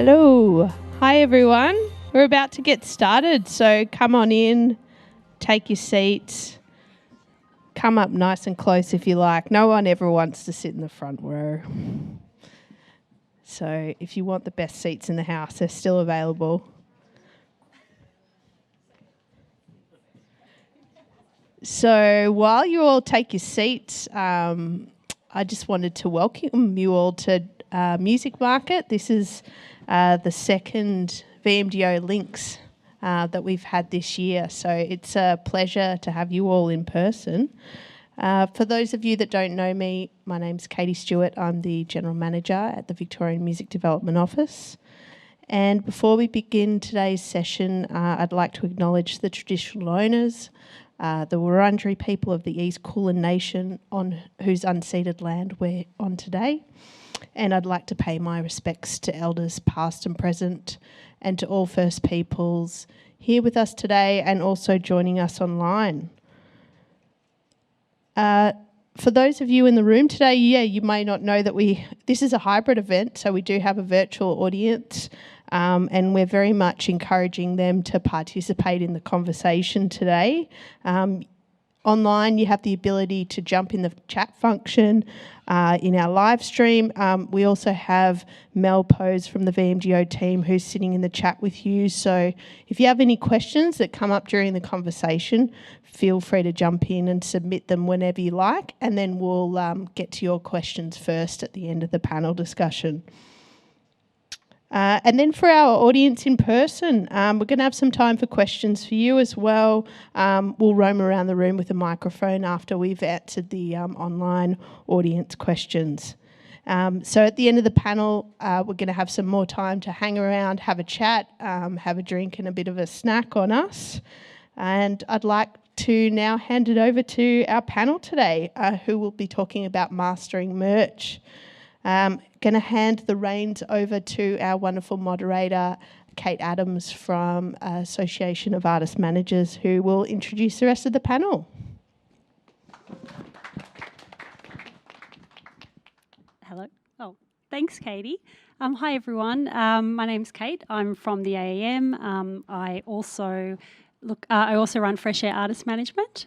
Hello. Hi, everyone. We're about to get started, so come on in, take your seats, come up nice and close if you like. No one ever wants to sit in the front row. So if you want the best seats in the house, they're still available. So while you all take your seats, I just wanted to welcome you all to Music Market. This is the second VMDO links that we've had this year. So it's a pleasure to have you all in person. For those of you that don't know me, my name's Katie Stewart. I'm the General Manager at the Victorian Music Development Office. And before we begin today's session, I'd like to acknowledge the traditional owners, the Wurundjeri people of the East Kulin Nation on whose unceded land we're on today. And I'd like to pay my respects to elders past and present and to all First Peoples here with us today and also joining us online. For those of you in the room today, you may not know that this is a hybrid event, so we do have a virtual audience and we're very much encouraging them to participate in the conversation today. Online, you have the ability to jump in the chat function in our live stream. We also have Mel Pose from the VMDO team who's sitting in the chat with you. So if you have any questions that come up during the conversation, feel free to jump in and submit them whenever you like, and then we'll get to your questions first at the end of the panel discussion. And then for our audience in person, we're going to have some time for questions for you as well. We'll roam around the room with a microphone after we've answered the online audience questions. So at the end of the panel, we're going to have some more time to hang around, have a chat, have a drink and a bit of a snack on us. And I'd like to now hand it over to our panel today, who will be talking about mastering merch. Going to hand the reins over to our wonderful moderator, Kate Adams from Association of Artist Managers, who will introduce the rest of the panel. Hello. Oh, thanks, Katie. Hi, everyone. My name's Kate. I'm from the AEM. I also run Fresh Air Artist Management.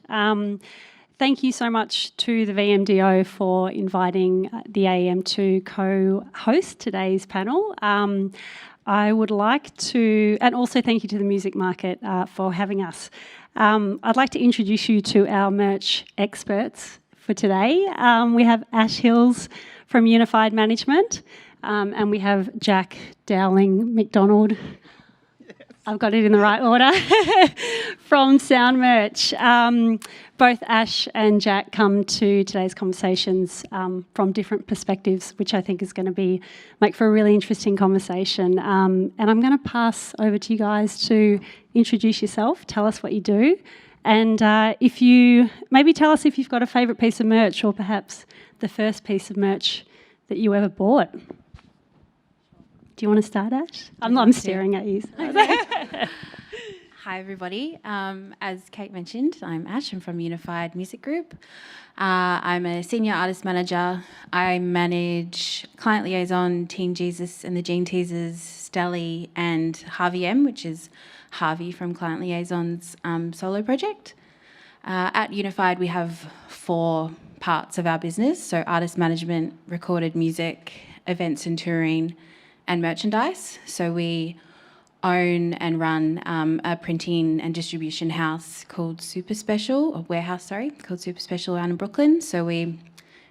Thank you so much to the VMDO for inviting the AEM to co-host today's panel. I would like to, and also thank you to the Music Market for having us. I'd like to introduce you to our merch experts for today. We have Ash Hills from Unified Management, and we have Jack Dowling McDonald. I've got it in the right order, from Sound Merch. Both Ash and Jack come to today's conversations from different perspectives, which I think is going to make for a really interesting conversation. And I'm going to pass over to you guys to introduce yourself, tell us what you do, and if you maybe tell us if you've got a favourite piece of merch or perhaps the first piece of merch that you ever bought. Do you want to start, Ash? I'm staring at you. Hi, everybody. As Kate mentioned, I'm Ash. I'm from Unified Music Group. I'm a senior artist manager. I manage Client Liaison, Team Jesus and the Gene Teasers, Stelly and Harvey M, which is Harvey from Client Liaison's solo project. At Unified, we have 4 parts of our business, so artist management, recorded music, events and touring, and merchandise. So we own and run a printing and distribution house called Super Special, called Super Special out in Brooklyn. So we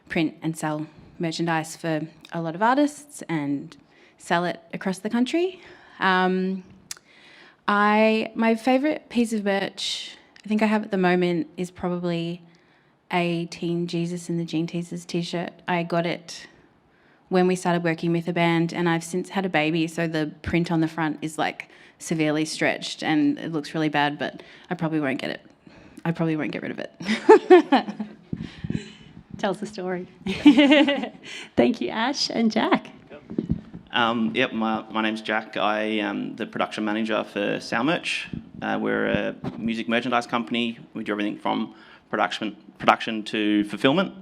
print and sell merchandise for a lot of artists and sell it across the country. My favourite piece of merch I think I have at the moment is probably a Team Jesus and the Gene Teasers t-shirt. I got it when we started working with a band, and I've since had a baby, so the print on the front is like severely stretched and it looks really bad, but I probably won't get it. I probably won't get rid of it. Tells the story. Thank you, Ash and Jack. My name's Jack. I am the production manager for Sound Merch. We're a music merchandise company. We do everything from production to fulfillment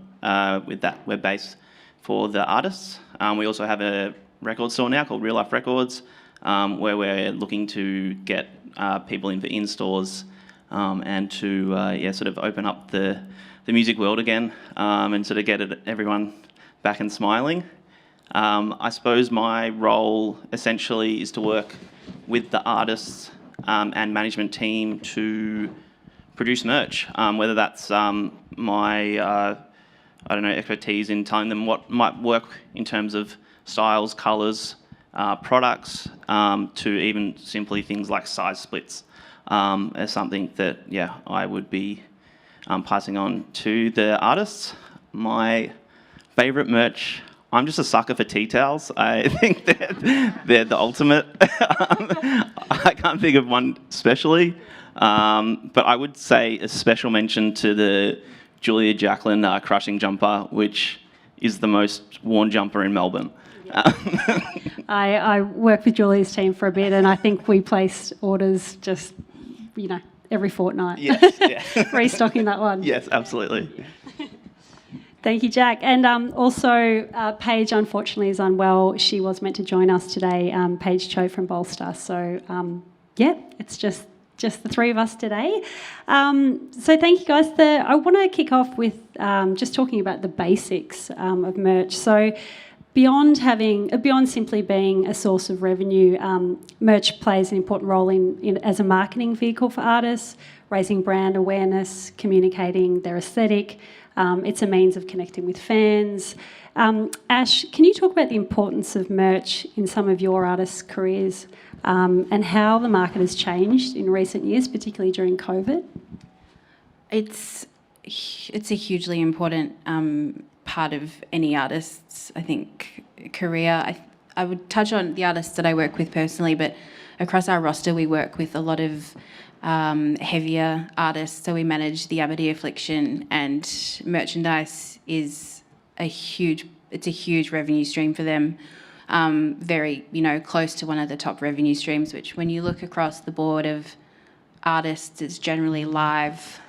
with that web base for the artists. We also have a record store now called Real Life Records, where we're looking to get people in for in-stores and to sort of open up the music world again and sort of get everyone back and smiling. I suppose my role essentially is to work with the artists and management team to produce merch, whether that's my expertise in telling them what might work in terms of styles, colours, products, to even simply things like size splits, as something that I would be passing on to the artists. My favourite merch, I'm just a sucker for tea towels. I think they're the ultimate. I can't think of one especially, but I would say a special mention to the Julia Jacqueline crushing jumper, which is the most worn jumper in Melbourne. I worked with Julia's team for a bit, and I think we placed orders just, every fortnight. Yes, yeah. Restocking that one. Yes, absolutely. Thank you, Jack. And also, Paige, unfortunately, is unwell. She was meant to join us today, Paige Cho from Bolster. So, it's just the three of us today. So thank you, guys. I want to kick off with just talking about the basics of merch. So beyond simply being a source of revenue, merch plays an important role in as a marketing vehicle for artists, raising brand awareness, communicating their aesthetic. It's a means of connecting with fans. Ash, can you talk about the importance of merch in some of your artists' careers and how the market has changed in recent years, particularly during COVID? It's a hugely important part of any artist's, I think, career. I would touch on the artists that I work with personally, but across our roster we work with a lot of heavier artists. So we manage the Aberdeen Affliction, and merchandise is a huge revenue stream for them. Very, close to one of the top revenue streams, which when you look across the board of artists, it's generally live.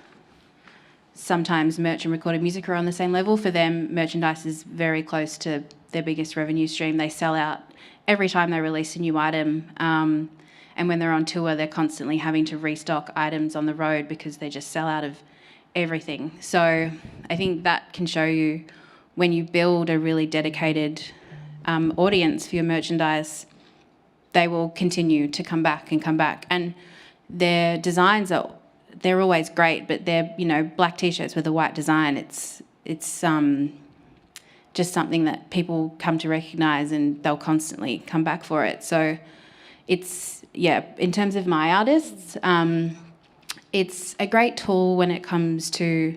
Sometimes merch and recorded music are on the same level. For them, merchandise is very close to their biggest revenue stream. They sell out every time they release a new item. And when they're on tour, they're constantly having to restock items on the road because they just sell out of everything. So I think that can show you when you build a really dedicated audience for your merchandise, they will continue to come back. And their designs they're always great, but they're, black T-shirts with a white design. It's just something that people come to recognise, and they'll constantly come back for it. So it's, in terms of my artists, it's a great tool when it comes to,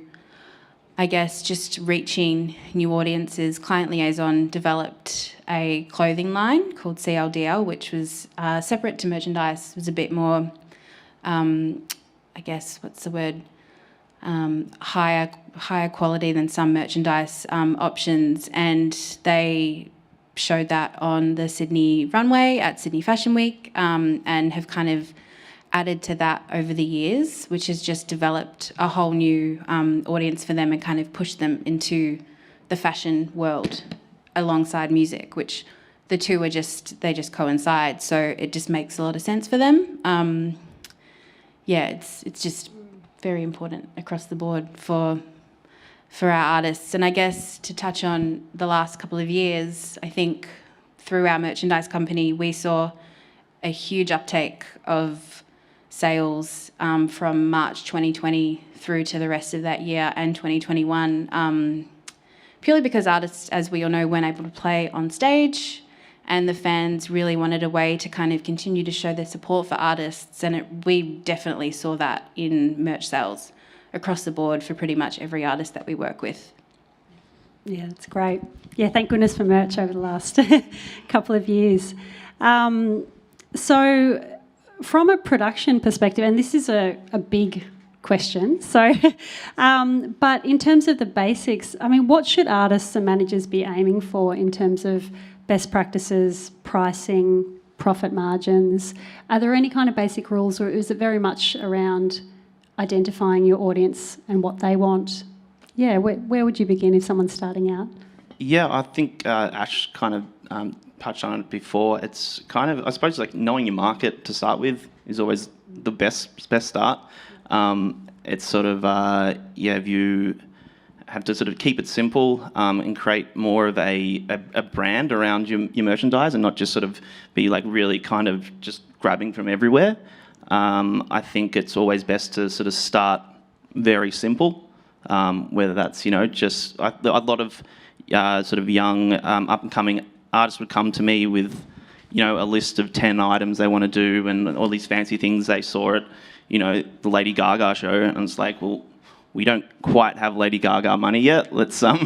I guess, just reaching new audiences. Client Liaison developed a clothing line called CLDL, which was separate to merchandise. It was a bit more, I guess, higher quality than some merchandise options, and they showed that on the Sydney runway at Sydney Fashion Week, and have kind of added to that over the years, which has just developed a whole new audience for them and kind of pushed them into the fashion world alongside music, which the two they just coincide. So it just makes a lot of sense for them. It's just very important across the board for our artists. And I guess to touch on the last couple of years, I think through our merchandise company, we saw a huge uptake of sales from March 2020 through to the rest of that year and 2021, purely because artists, as we all know, weren't able to play on stage, and the fans really wanted a way to kind of continue to show their support for artists, and we definitely saw that in merch sales across the board for pretty much every artist that we work with. Yeah, that's great. Yeah, thank goodness for merch over the last couple of years. So from a production perspective, and this is a big question, but in terms of the basics, I mean, what should artists and managers be aiming for in terms of best practices, pricing, profit margins? Are there any kind of basic rules, or is it very much around identifying your audience and what they want? Yeah, where would you begin if someone's starting out? Yeah, I think Ash kind of touched on it before. It's kind of, I suppose, like knowing your market to start with is always the best start. It's sort of, if you have to sort of keep it simple and create more of a brand around your merchandise and not just sort of be like really kind of just grabbing from everywhere. I think it's always best to sort of start very simple, whether that's, just a lot of sort of young up-and-coming artists would come to me with, a list of 10 items they want to do and all these fancy things they saw at, the Lady Gaga show, and it's like, well, we don't quite have Lady Gaga money yet. Let's start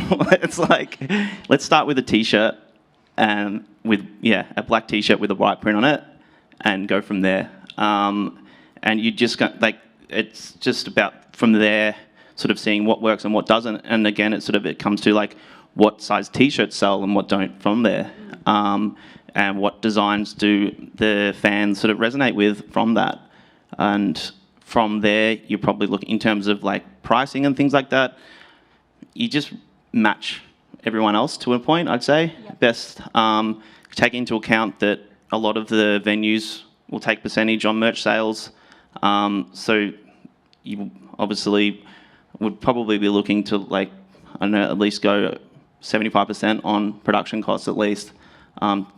with a T-shirt and with a black T-shirt with a white print on it, and go from there. And you just got it's just about from there, sort of seeing what works and what doesn't. And again, it comes to like what size T-shirts sell and what don't from there, and what designs do the fans sort of resonate with from that. And from there, you probably look in terms of like pricing and things like that. You just match everyone else to a point, I'd say. Yep. Best take into account that a lot of the venues will take percentage on merch sales. So you obviously would probably be looking to at least go 75% on production costs at least.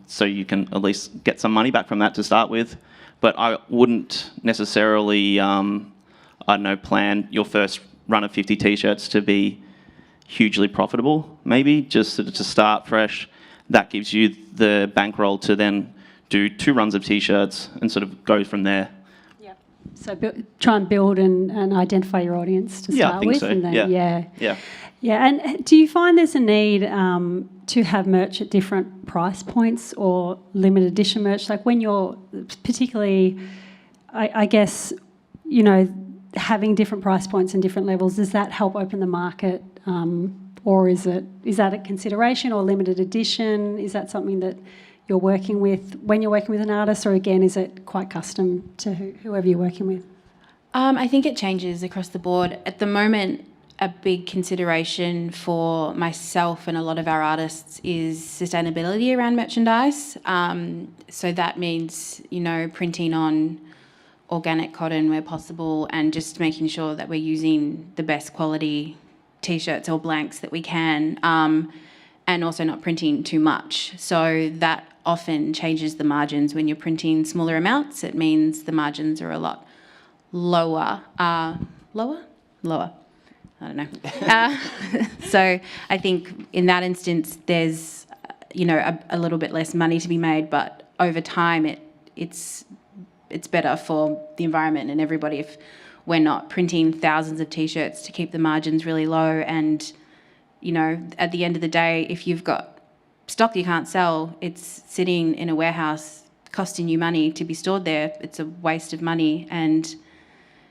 So you can at least get some money back from that to start with. But I wouldn't necessarily, plan your first run of 50 T-shirts to be hugely profitable, maybe, just to start fresh. That gives you the bankroll to then do 2 runs of T-shirts and sort of go from there. Yeah. So try and build and identify your audience to start with. So. And then, Yeah. Yeah, and do you find there's a need to have merch at different price points or limited edition merch? Like when you're particularly, I guess, having different price points and different levels, does that help open the market? Or is that a consideration, or limited edition? Is that something that you're working with when you're working with an artist, or again, is it quite custom to whoever you're working with? I think it changes across the board. At the moment, a big consideration for myself and a lot of our artists is sustainability around merchandise. So that means, printing on organic cotton where possible, and just making sure that we're using the best quality T-shirts or blanks that we can, and also not printing too much. So that often changes the margins. When you're printing smaller amounts, it means the margins are a lot lower. Lower. I don't know. So I think in that instance, there's, a little bit less money to be made, but over time, it's better for the environment and everybody if we're not printing thousands of T-shirts to keep the margins really low. And, at the end of the day, if you've got stock you can't sell, it's sitting in a warehouse costing you money to be stored there. It's a waste of money, and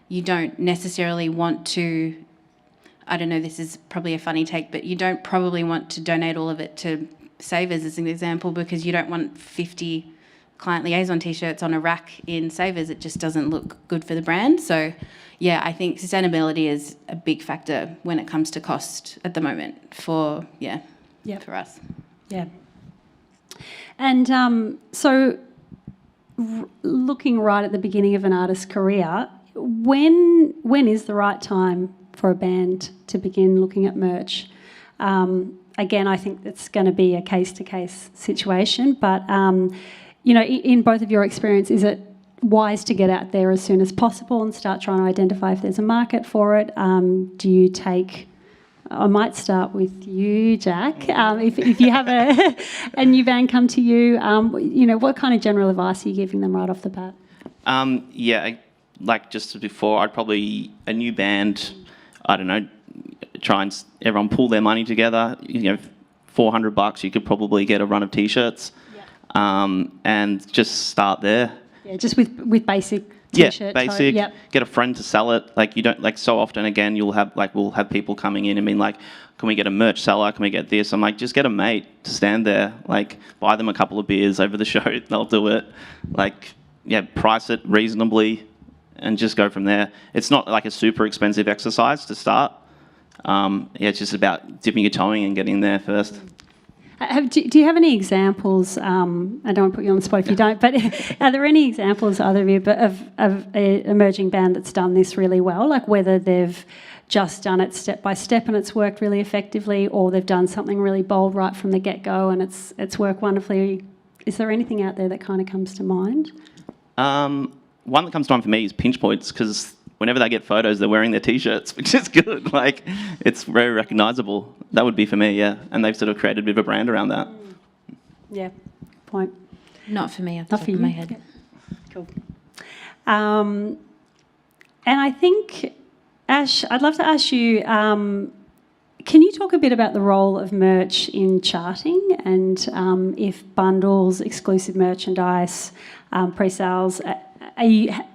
you don't necessarily want to, I don't know, this is probably a funny take, but you don't probably want to donate all of it to Savers as an example, because you don't want 50 client liaison T-shirts on a rack in Savers. It just doesn't look good for the brand. So, yeah, I think sustainability is a big factor when it comes to cost at the moment for us. Yeah. And so looking right at the beginning of an artist's career, when is the right time for a band to begin looking at merch? Again, I think it's going to be a case-to-case situation, but, in both of your experience, is it wise to get out there as soon as possible and start trying to identify if there's a market for it? Do you take... I might start with you, Jack. If you have a new band come to you, what kind of general advice are you giving them right off the bat? Like just before, I'd probably, a new band, I don't know, try and everyone pull their money together. $400, you could probably get a run of T-shirts, and just start there. Yeah, just with basic T-shirt. Yeah, basic. Yep. Get a friend to sell it. You don't so often. Again, we'll have people coming in and being like, "Can we get a merch seller? Can we get this?" I'm like, just get a mate to stand there. Buy them a couple of beers over the show. They'll do it. Price it reasonably, and just go from there. It's not like a super expensive exercise to start. It's just about dipping your toe in and getting there first. Do you have any examples? I don't want to put you on the spot if you don't, but are there any examples, either of you, of an emerging band that's done this really well? Like whether they've just done it step by step and it's worked really effectively, or they've done something really bold right from the get-go and it's worked wonderfully. Is there anything out there that kind of comes to mind? One that comes to mind for me is Pinch Points, because whenever they get photos, they're wearing their T-shirts, which is good. Like, it's very recognisable. That would be for me, yeah. And they've sort of created a bit of a brand around that. Yeah, point. Not for me, off the Not top for of you. my head. Yeah. Cool. And I think, Ash, I'd love to ask you, can you talk a bit about the role of merch in charting, and if bundles, exclusive merchandise, pre-sales,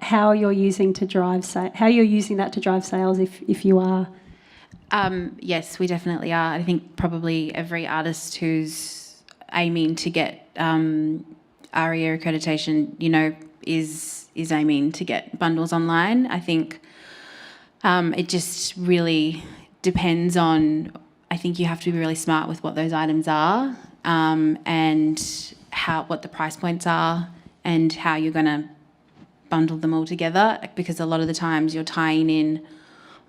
how you're using that to drive sales, if you are? Yes, we definitely are. I think probably every artist who's aiming to get ARIA accreditation, is aiming to get bundles online. I think it just really depends on. I think you have to be really smart with what those items are, and what the price points are, and how you're going to bundle them all together, because a lot of the times you're tying in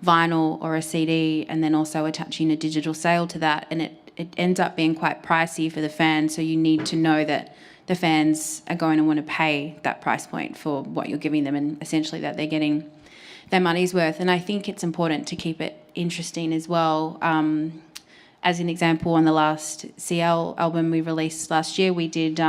vinyl or a CD and then also attaching a digital sale to that, and it ends up being quite pricey for the fans. So you need to know that the fans are going to want to pay that price point for what you're giving them, and essentially that they're getting their money's worth. And I think it's important to keep it interesting as well. As an example, on the last CL album we released last year, we did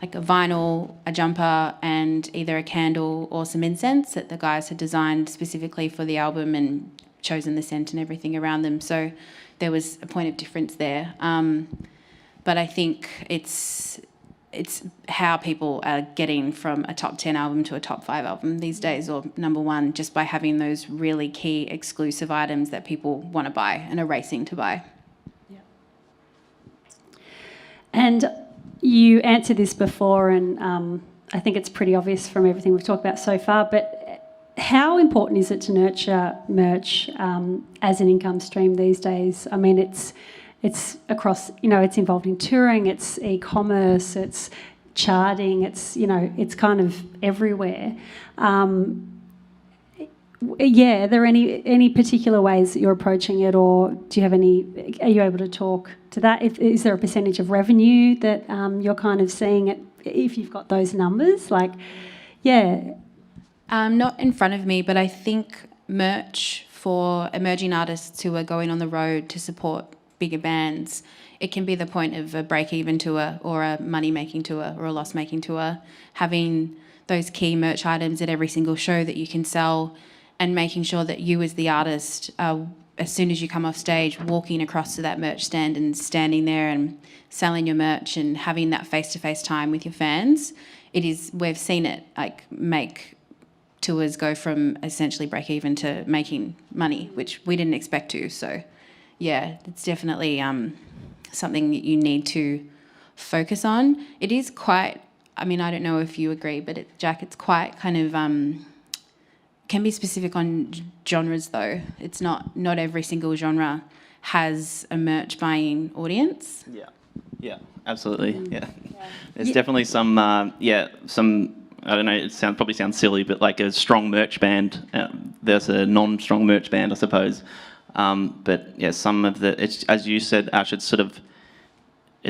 like a vinyl, a jumper, and either a candle or some incense that the guys had designed specifically for the album and chosen the scent and everything around them. So there was a point of difference there. But I think it's how people are getting from a top 10 album to a top 5 album these days, or number 1, just by having those really key exclusive items that people want to buy and are racing to buy. Yeah. And you answered this before, and I think it's pretty obvious from everything we've talked about so far, but how important is it to nurture merch as an income stream these days? I mean, it's across, it's involved in touring, it's e-commerce, it's charting, it's kind of everywhere. Are there any particular ways that you're approaching it, or are you able to talk to that? Is there a percentage of revenue that you're kind of seeing it, if you've got those numbers? Not in front of me, but I think merch for emerging artists who are going on the road to support bigger bands, it can be the point of a break-even tour or a money-making tour or a loss-making tour, having those key merch items at every single show that you can sell, and making sure that you as the artist, as soon as you come off stage, walking across to that merch stand and standing there and selling your merch and having that face-to-face time with your fans. We've seen it make tours go from essentially break-even to making money, which we didn't expect to. So yeah, it's definitely something that you need to focus on. It is quite, I don't know if you agree, but Jack, it's quite kind of, can be specific on genres though. It's not every single genre has a merch buying audience. Yeah, absolutely, yeah. There's definitely some, I don't know, it probably sounds silly, but like a strong merch band, there's a non-strong merch band, I suppose. But yeah, some of it's, as you said, Ash, it's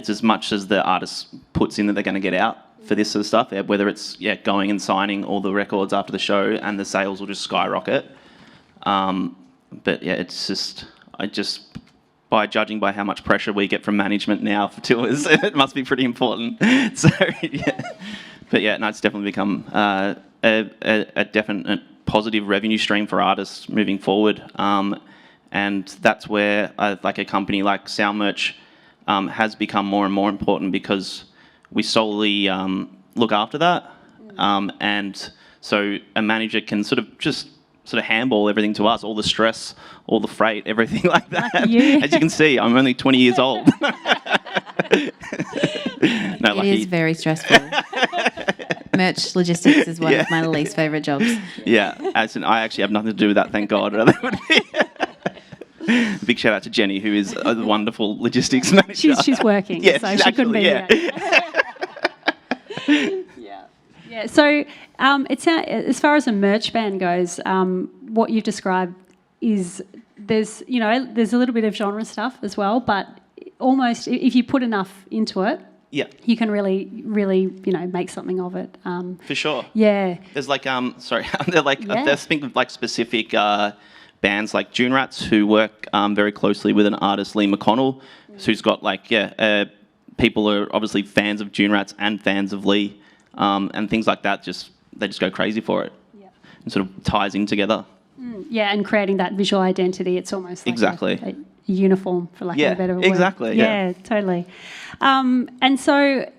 as much as the artist puts in that they're going to get out for this sort of stuff, whether it's going and signing all the records after the show, and the sales will just skyrocket. But yeah, it's by judging by how much pressure we get from management now for tours, it must be pretty important. So yeah, but yeah, no, it's definitely become a definite positive revenue stream for artists moving forward. And that's where like a company like Sound Merch has become more and more important, because we solely look after that. And so a manager can sort of handball everything to us, all the stress, all the freight, everything like that. As you can see, I'm only 20 years old. It is very stressful. Merch logistics is one of my least favourite jobs. Yeah, I actually have nothing to do with that, thank God. That would be Big shout out to Jenny, who is a wonderful logistics manager. She's working, Yeah, so she's she couldn't be actually, here. Yeah. So it's as far as a merch ban goes, what you've described is there's a little bit of genre stuff as well, but almost if you put enough into it, Yeah. you can really make something of it. For sure. Yeah. There's like there's think of like specific bands like June Rats who work very closely with an artist, Lee McConnell, who's got people are obviously fans of June Rats and fans of Lee, and things like that. They just go crazy for it. Yeah. And sort of ties in together. Yeah, and creating that visual identity, it's almost like exactly a uniform, for lack of a better word. Exactly. Yeah, totally. And so,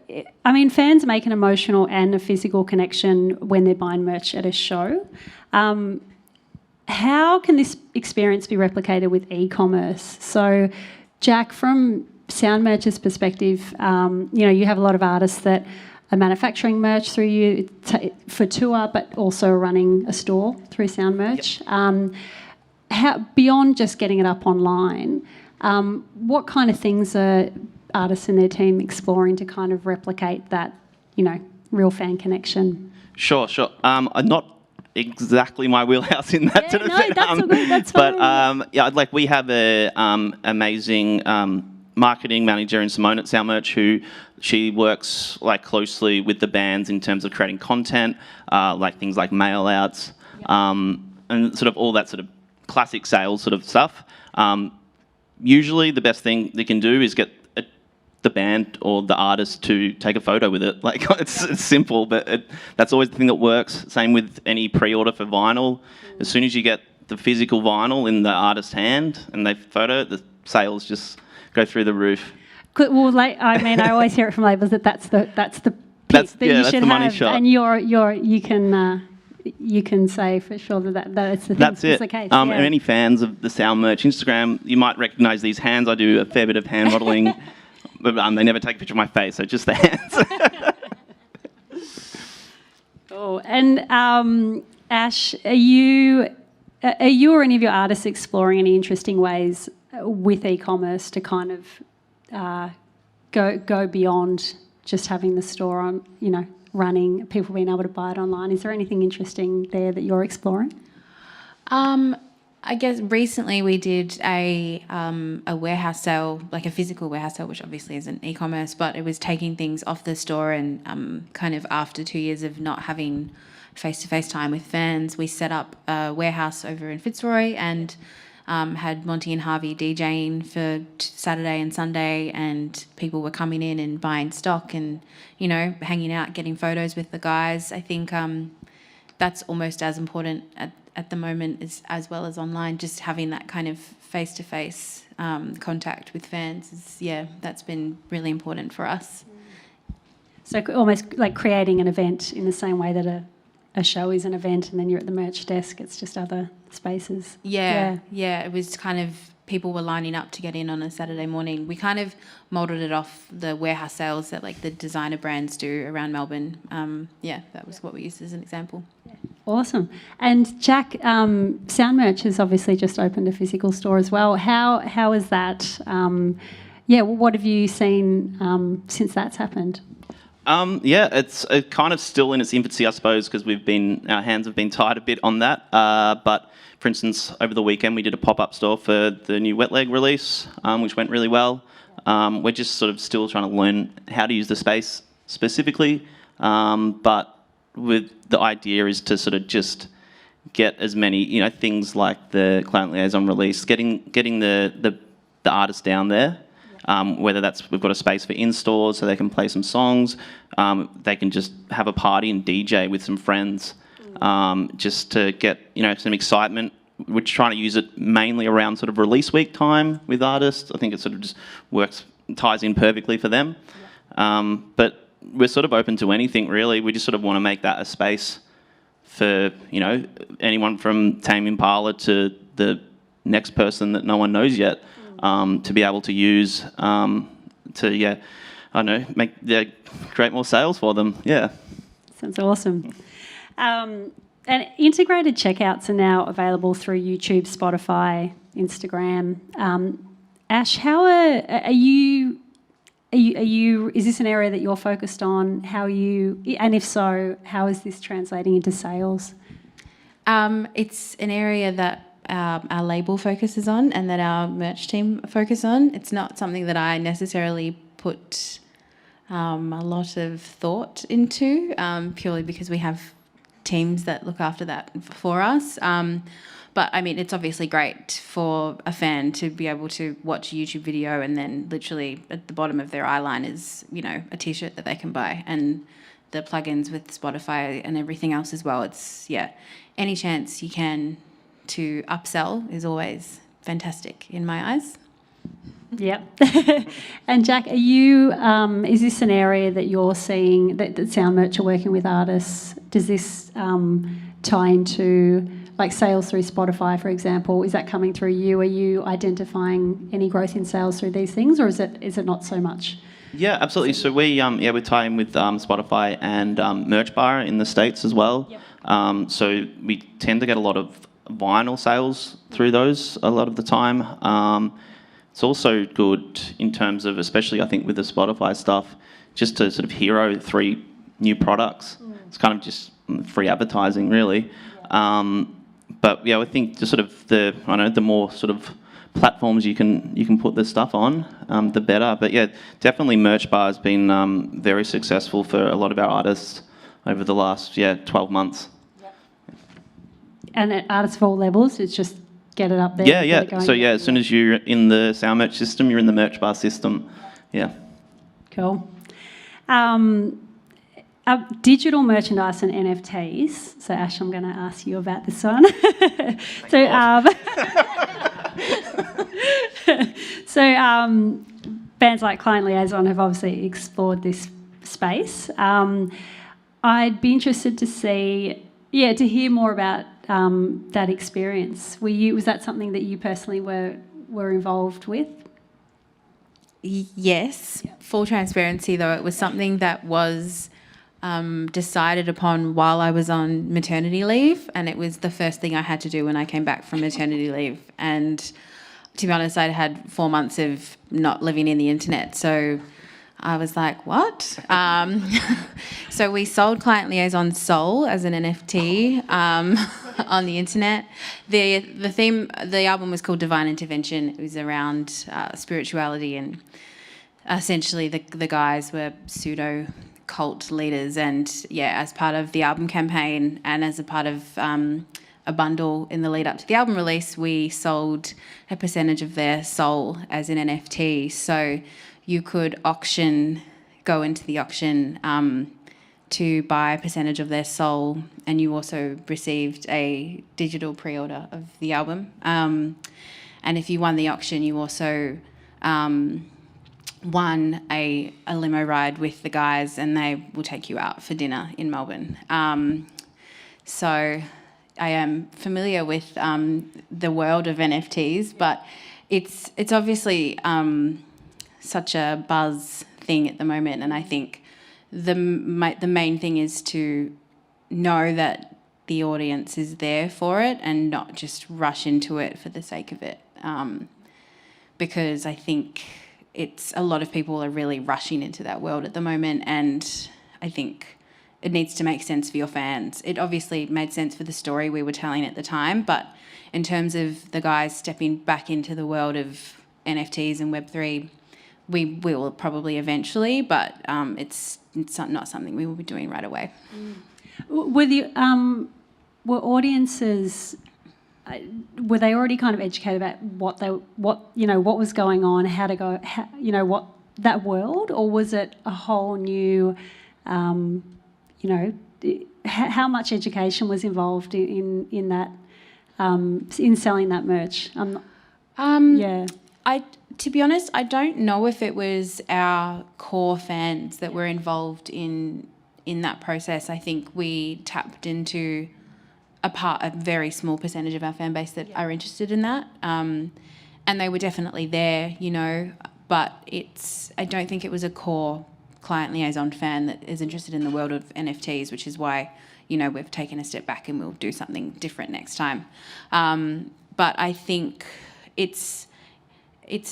I mean, fans make an emotional and a physical connection when they're buying merch at a show. How can this experience be replicated with e-commerce? So, Jack, from Sound Merch's perspective, you have a lot of artists that are manufacturing merch through you for tour, but also running a store through Sound Merch. Yep. How, beyond just getting it up online, what kind of things are artists and their team exploring to kind of replicate that, real fan connection? Sure. Not exactly my wheelhouse in that sort of thing. That's all good. That's fine. But we have a amazing marketing manager in Simone at Sound Merch who she works closely with the bands in terms of creating content, things like mail outs, and sort of all that sort of classic sales sort of stuff. Usually the best thing they can do is get the band or the artist to take a photo with it. It's simple, but that's always the thing that works. Same with any pre-order for vinyl. As soon as you get the physical vinyl in the artist's hand and they photo it, the sales just go through the roof. Well, I always hear it from labels that's the piece that you should the money have, shot. and you can say for sure that's the thing. That's it. The case. And any fans of the Sound Merch Instagram, you might recognise these hands. I do a fair bit of hand modelling, but they never take a picture of my face, so just the hands. Oh, and Ash, are you or any of your artists exploring any interesting ways with e-commerce to kind of go beyond just having the store on, running, people being able to buy it online? Is there anything interesting there that you're exploring? I guess recently we did a warehouse sale, like a physical warehouse sale, which obviously isn't e-commerce, but it was taking things off the store and kind of after 2 years of not having face-to-face time with fans, we set up a warehouse over in Fitzroy and had Monty and Harvey DJing for Saturday and Sunday, and people were coming in and buying stock and, hanging out, getting photos with the guys. I think that's almost as important at the moment as well as online, just having that kind of face-to-face contact with fans that's been really important for us. So almost like creating an event in the same way that a show is an event and then you're at the merch desk, it's just other spaces. Yeah, it was kind of, people were lining up to get in on a Saturday morning. We kind of modelled it off the warehouse sales that the designer brands do around Melbourne. That was what we used as an example. Awesome. And Jack, Sound Merch has obviously just opened a physical store as well. How is that? What have you seen since that's happened? It's kind of still in its infancy, I suppose, because our hands have been tied a bit on that. But for instance, over the weekend we did a pop-up store for the new Wet Leg release, which went really well. We're just sort of still trying to learn how to use the space specifically, but with the idea is to sort of just get as many, things like the Client Liaison release, getting the artist down there. Whether that's we've got a space for in-stores so they can play some songs, they can just have a party and DJ with some friends, just to get some excitement. We're trying to use it mainly around sort of release week time with artists. I think it sort of just ties in perfectly for them. But we're sort of open to anything really. We just sort of want to make that a space for anyone from Tame Impala to the next person that no one knows yet. To be able to use create more sales for them. Yeah. Sounds awesome. And integrated checkouts are now available through YouTube, Spotify, Instagram. Ash, how are you? Is this an area that you're focused on? How are you? And if so, how is this translating into sales? It's an area that our label focuses on and that our merch team focus on. It's not something that I necessarily put a lot of thought into, purely because we have teams that look after that for us. But I mean, it's obviously great for a fan to be able to watch a YouTube video and then literally at the bottom of their eye line is, a T-shirt that they can buy, and the plugins with Spotify and everything else as well. It's, any chance you can to upsell is always fantastic in my eyes. Yep. And Jack, are you? Is this an area that you're seeing that Sound Merch are working with artists? Does this tie into like sales through Spotify, for example? Is that coming through you? Are you identifying any growth in sales through these things, or is it not so much? Yeah, absolutely. So we tie in with Spotify and Merch Bar in the States as well. Yep. So we tend to get a lot of vinyl sales through those a lot of the time. It's also good in terms of, especially I think with the Spotify stuff, just to sort of hero 3 new products. It's kind of just free advertising, really. But I think just sort of the more sort of platforms you can put this stuff on, the better. But definitely Merch Bar has been very successful for a lot of our artists over the last 12 months. Yep. And at artists of all levels, it's just get it up there. Yeah. So as soon as you're in the Sound Merch system, you're in the Merch Bar system. Yeah. Cool. Digital merchandise and NFTs. So Ash, I'm going to ask you about this one. Bands like Client Liaison have obviously explored this space. I'd be interested to hear more about that experience. Was that something that you personally were involved with? Yes. Full transparency, though, it was something that was decided upon while I was on maternity leave, and it was the first thing I had to do when I came back from maternity leave. And to be honest, I'd had 4 months of not living in the internet, so I was like, what? So we sold Client Liaison Soul as an NFT on the internet. The album was called Divine Intervention. It was around spirituality, and essentially the guys were pseudo cult leaders, and as part of the album campaign and as a part of a bundle in the lead up to the album release, we sold a percentage of their soul as an NFT. So you could go into the auction to buy a percentage of their soul, and you also received a digital pre-order of the album. And if you won the auction, you also won a limo ride with the guys, and they will take you out for dinner in Melbourne. So I am familiar with the world of NFTs, but it's obviously such a buzz thing at the moment, and I think the main thing is to know that the audience is there for it and not just rush into it for the sake of it, because I think a lot of people are really rushing into that world at the moment, and I think it needs to make sense for your fans. It obviously made sense for the story we were telling at the time, but in terms of the guys stepping back into the world of NFTs and Web3, we will probably eventually, but it's not something we will be doing right away. Were audiences, were they already kind of educated about what was going on, how to go, what that world, or was it a whole new, how much education was involved in that, in selling that merch? To be honest, I don't know if it was our core fans that were involved in that process. I think we tapped into a very small percentage of our fan base that are interested in that, and they were definitely there, but I don't think it was a core Client Liaison fan that is interested in the world of NFTs, which is why we've taken a step back and we'll do something different next time. But I think it's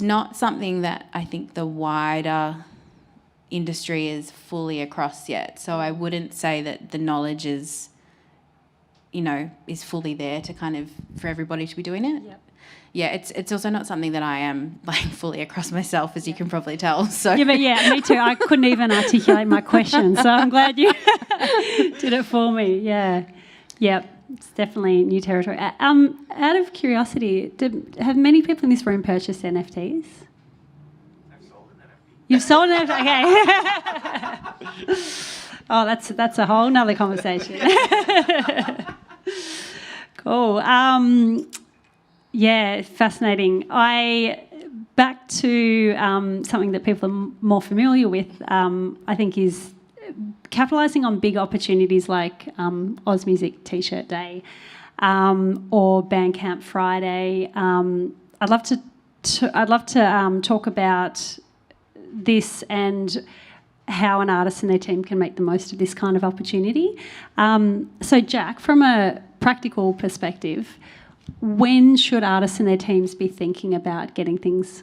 not something that I think the wider industry is fully across yet. So I wouldn't say that the knowledge is fully there to kind of for everybody to be doing it. Yep. Yeah, it's also not something that I am like fully across myself, as you can probably tell. So Yeah, me too. I couldn't even articulate my question, so I'm glad you did it for me. Yeah, it's definitely new territory. Out of curiosity, have many people in this room purchased NFTs? You've sold an NFT. Okay. Oh, that's a whole nother conversation. Cool. Yeah, fascinating. Back to something that people are more familiar with, I think, is capitalising on big opportunities like Oz Music T-shirt Day or Bandcamp Friday. I'd love to talk about this and how an artist and their team can make the most of this kind of opportunity. So, Jack, from a practical perspective, when should artists and their teams be thinking about getting things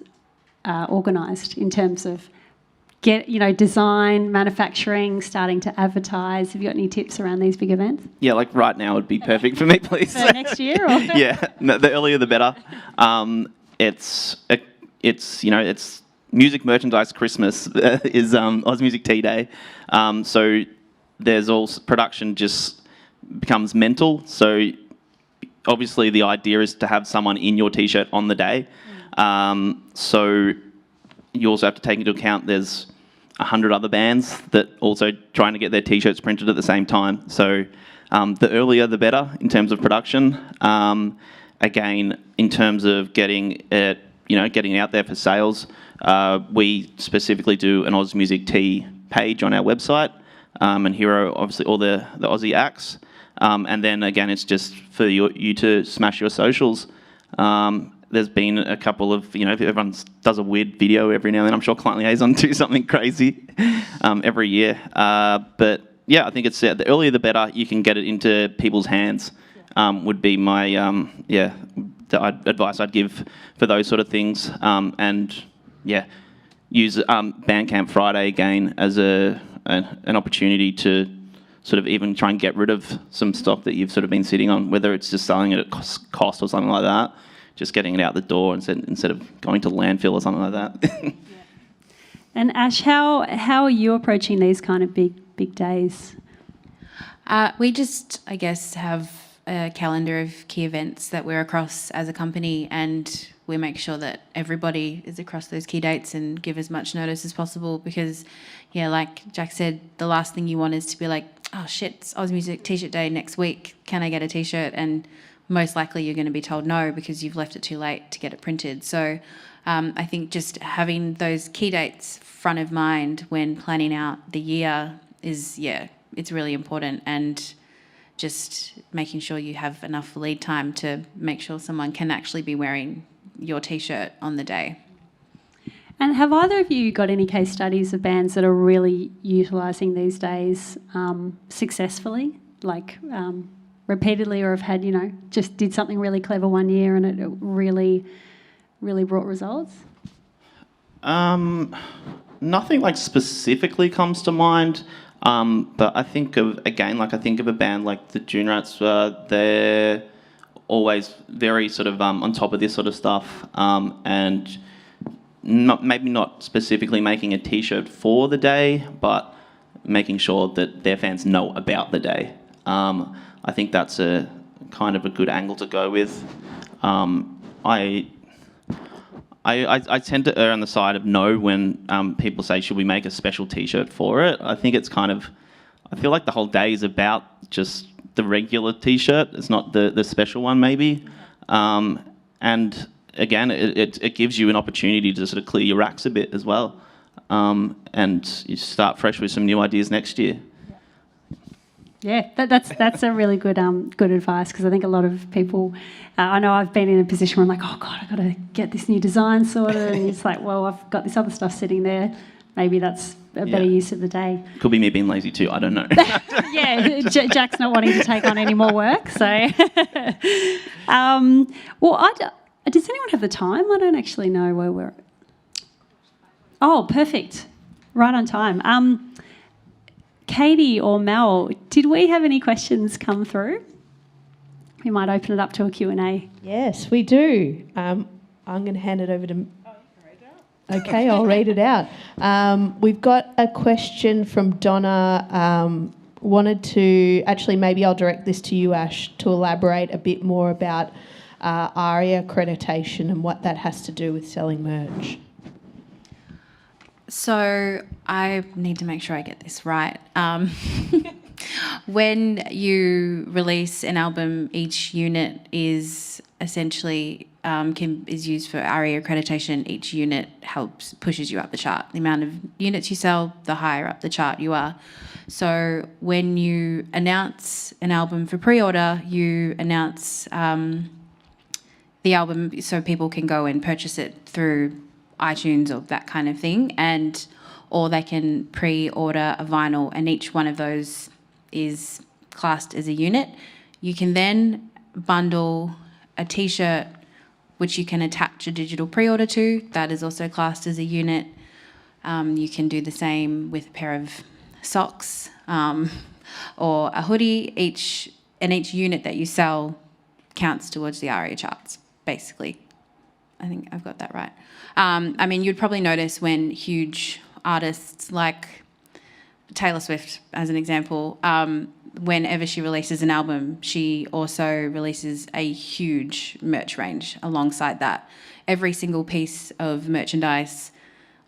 organised in terms of design, manufacturing, starting to advertise? Have you got any tips around these big events? Yeah, like right now would be perfect for me, please. For next year? Or? Yeah, no, the earlier the better. It's music merchandise Christmas is Oz Music Tea Day. So there's also production just becomes mental. So obviously the idea is to have someone in your T-shirt on the day. So you also have to take into account there's 100 other bands that also trying to get their T-shirts printed at the same time. So the earlier the better in terms of production. Again, in terms of getting it, getting out there for sales, we specifically do an Oz Music Tea page on our website and hero obviously all the Aussie acts. And then again, it's just for you to smash your socials. There's been a couple of, everyone does a weird video every now and then. I'm sure Client Liaison do something crazy every year. But yeah, I think it's the earlier the better you can get it into people's hands would be my, the advice I'd give for those sort of things. And yeah, use Bandcamp Friday again as an opportunity to sort of even try and get rid of some stock that you've sort of been sitting on, whether it's just selling it at cost or something like that, just getting it out the door instead of going to landfill or something like that. Yeah. And Ash, how are you approaching these kind of big days? We just, I guess, have a calendar of key events that we're across as a company, and we make sure that everybody is across those key dates and give as much notice as possible because, yeah, like Jack said, the last thing you want is to be like, oh shit, it's Oz Music T-shirt Day next week, can I get a T-shirt? And most likely you're going to be told no because you've left it too late to get it printed. So I think just having those key dates front of mind when planning out the year is, it's really important, and just making sure you have enough lead time to make sure someone can actually be wearing your T-shirt on the day. And have either of you got any case studies of bands that are really utilising these days successfully, like repeatedly, or have had, just did something really clever one year and it really, really brought results? Nothing like specifically comes to mind, but I think of a band like the June Rats. They're always very sort of on top of this sort of stuff, and maybe not specifically making a T-shirt for the day, but making sure that their fans know about the day. I think that's a kind of a good angle to go with. I tend to err on the side of no when people say, should we make a special T-shirt for it? I think it's I feel like the whole day is about just the regular T-shirt. It's not the special one maybe. And again, it gives you an opportunity to sort of clear your racks a bit as well. And you start fresh with some new ideas next year. Yeah, that's a really good advice, because I think a lot of people, I know I've been in a position where I'm like, oh God, I've got to get this new design sorted, and it's like, well, I've got this other stuff sitting there. maybe that's a better use of the day. Could be me being lazy too, I don't know. Yeah, Jack's not wanting to take on any more work, so. Does anyone have the time? I don't actually know where we're at. Oh, perfect. Right on time. Katie or Mel, did we have any questions come through? We might open it up to a Q&A. Yes, we do. I'm going to hand it over to... Okay, I'll read it out. We've got a question from Donna. Wanted to... Actually, maybe I'll direct this to you, Ash, to elaborate a bit more about ARIA accreditation and what that has to do with selling merch. So I need to make sure I get this right. When you release an album, each unit is essentially is used for ARIA accreditation. Each unit pushes you up the chart. The amount of units you sell, the higher up the chart you are. So when you announce an album for pre-order, you announce the album so people can go and purchase it through iTunes or that kind of thing, or they can pre-order a vinyl, and each one of those is classed as a unit. You can then bundle a T-shirt which you can attach a digital pre-order to. That is also classed as a unit. You can do the same with a pair of socks or a hoodie. Each unit that you sell counts towards the ARIA charts, basically. I think I've got that right. I mean, you'd probably notice when huge artists like Taylor Swift, as an example, whenever she releases an album, she also releases a huge merch range alongside that. Every single piece of merchandise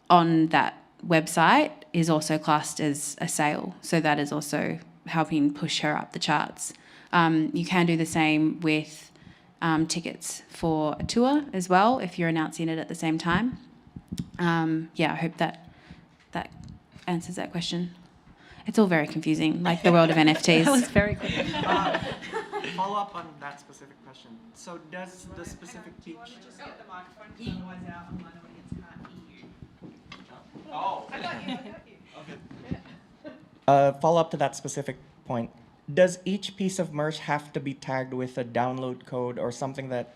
on that website is also classed as a sale, so that is also helping push her up the charts. You can do the same with tickets for a tour as well, if you're announcing it at the same time. I hope that answers that question. It's all very confusing, like the world of NFTs. That was very quick. Follow up on that specific question. So does the specific feature... Just get the microphone, because otherwise our online audience can't hear you. Oh. I got you. Okay. Follow up to that specific point. Does each piece of merch have to be tagged with a download code or something that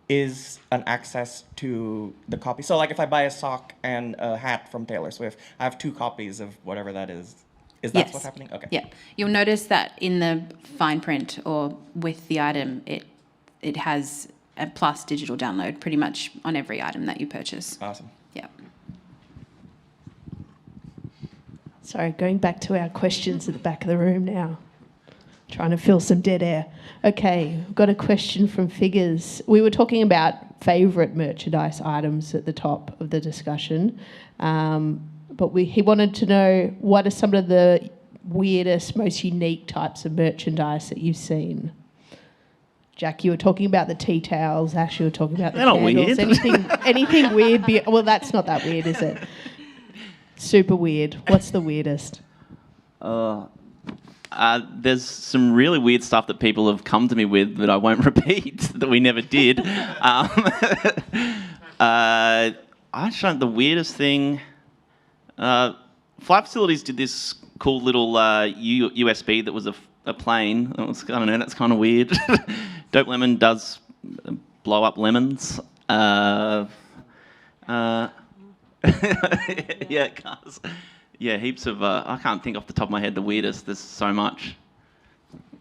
is an access to the copy? So like if I buy a sock and a hat from Taylor Swift, I have 2 copies of whatever that is. Is that what's happening? Okay. Yeah. You'll notice that in the fine print or with the item, it has a plus digital download pretty much on every item that you purchase. Awesome. Yeah. Sorry, going back to our questions at the back of the room now. Trying to fill some dead air. Okay, we've got a question from Figures. We were talking about favourite merchandise items at the top of the discussion, but he wanted to know what are some of the weirdest, most unique types of merchandise that you've seen. Jack, you were talking about the tea towels. Ash, you were talking about the candles. They're not weird. Anything weird? Well, that's not that weird, is it? Super weird. What's the weirdest? There's some really weird stuff that people have come to me with that I won't repeat, that we never did. The weirdest thing... Flight Facilities did this cool little USB that was a plane. I don't know, that's kind of weird. Dope Lemon does blow up lemons. Yeah, it does. Yeah, heaps of... I can't think off the top of my head the weirdest. There's so much.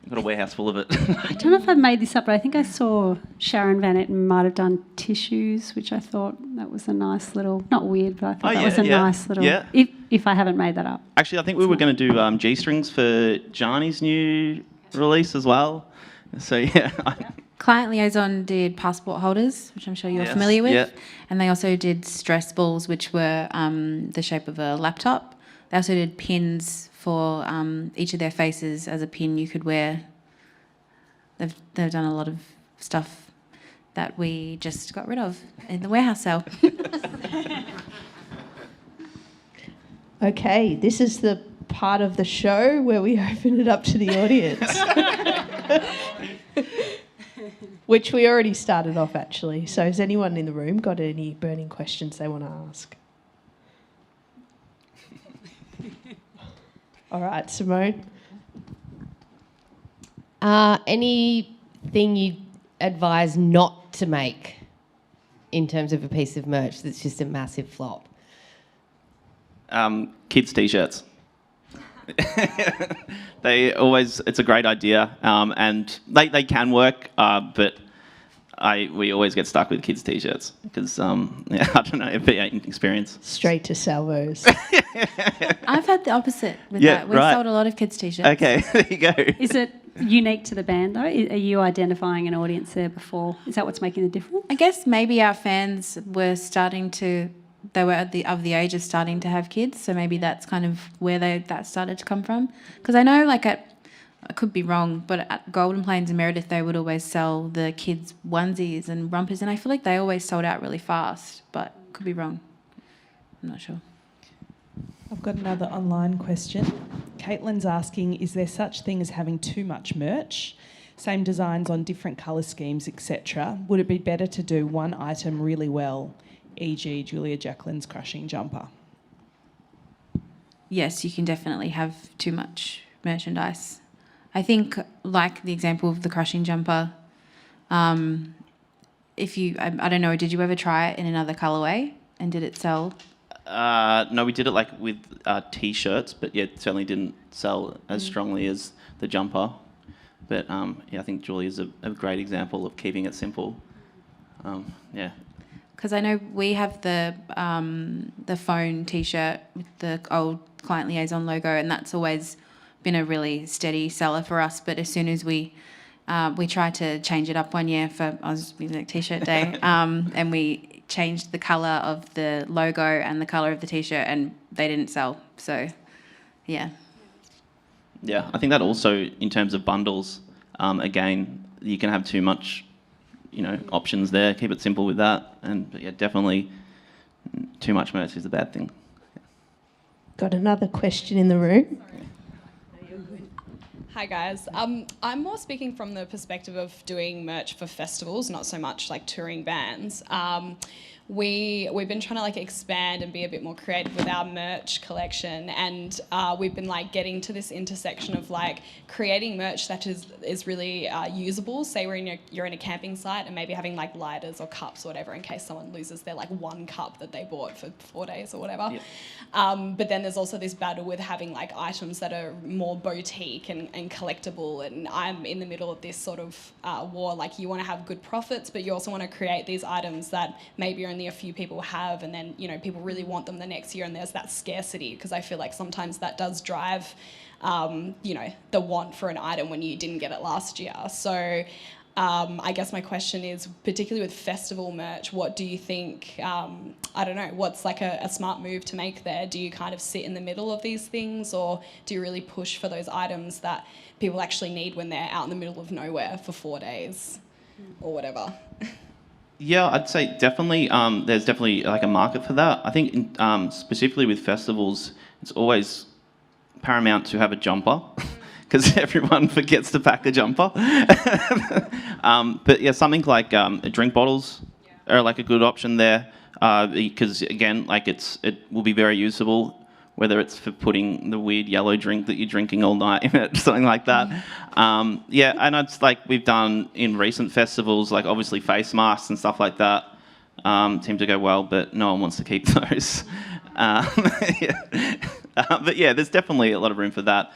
I've got a warehouse full of it. I don't know if I made this up, but I think I saw Sharon Van Etten might have done tissues, which I thought that was a nice little... Not weird, but I thought that was a nice little... Yeah. If I haven't made that up. Actually, I think we were going to do G-strings for Jani's new release as well. So, yeah. Client Liaison did passport holders, which I'm sure you're familiar with. Yeah. And they also did stress balls, which were the shape of a laptop. They also did pins for each of their faces as a pin you could wear. They've done a lot of stuff that we just got rid of in the warehouse sale. Okay, this is the part of the show where we open it up to the audience. Which we already started off, actually. So has anyone in the room got any burning questions they want to ask? All right, Simone. Anything you advise not to make in terms of a piece of merch that's just a massive flop? Kids' t-shirts. It's a great idea, and they can work, but we always get stuck with kids' t-shirts because I don't know, it'd be an experience. Straight to salvos. I've had the opposite with Yeah, that. We've right. sold a lot of kids' t-shirts. Okay, there you go. Is it unique to the band though? Are you identifying an audience there before? Is that what's making the difference? I guess maybe our fans were they were of the age of starting to have kids, so maybe that's kind of where that started to come from. Because I know, like I could be wrong, but at Golden Plains and Meredith, they would always sell the kids' onesies and rompers, and I feel like they always sold out really fast, but could be wrong. I'm not sure. I've got another online question. Caitlin's asking, is there such thing as having too much merch? Same designs on different colour schemes, etc. Would it be better to do one item really well, e.g. Julia Jacqueline's crushing jumper? Yes, you can definitely have too much merchandise. I think, like the example of the crushing jumper, I don't know, did you ever try it in another colourway and did it sell? No, we did it like with t-shirts, but yeah, it certainly didn't sell as strongly as the jumper. But I think Julia's a great example of keeping it simple. Yeah. Because I know we have the phone t-shirt with the old client liaison logo, and that's always been a really steady seller for us. But as soon as we tried to change it up one year for Oz Music T-shirt Day, and we changed the colour of the logo and the colour of the T-shirt, and they didn't sell. So, yeah. Yeah, I think that also, in terms of bundles, again, you can have too much, options there. Keep it simple with that. And yeah, definitely too much merch is a bad thing. Got another question in the room. Hi guys. I'm more speaking from the perspective of doing merch for festivals, not so much like touring bands. We've been trying to expand and be a bit more creative with our merch collection, and we've been getting to this intersection of creating merch that is really usable. Say you're in a camping site and maybe having lighters or cups or whatever in case someone loses their one cup that they bought for 4 days or whatever. Yep. But then there's also this battle with having items that are more boutique and collectible, and I'm in the middle of this sort of war. You want to have good profits, but you also want to create these items that maybe only a few people have, and then people really want them the next year, and there's that scarcity, because I feel like sometimes that does drive the want for an item when you didn't get it last year. So I guess my question is, particularly with festival merch, what do you think, I don't know, what's a smart move to make there? Do you kind of sit in the middle of these things, or do you really push for those items that people actually need when they're out in the middle of nowhere for 4 days or whatever? Yeah, I'd say definitely. There's definitely a market for that. I think specifically with festivals, it's always paramount to have a jumper because everyone forgets to pack a jumper. But yeah, something like drink bottles are a good option there because again, it will be very usable. Whether it's for putting the weird yellow drink that you're drinking all night in it, something like that. And it's we've done in recent festivals, obviously face masks and stuff like that seem to go well, but no one wants to keep those. But yeah, there's definitely a lot of room for that.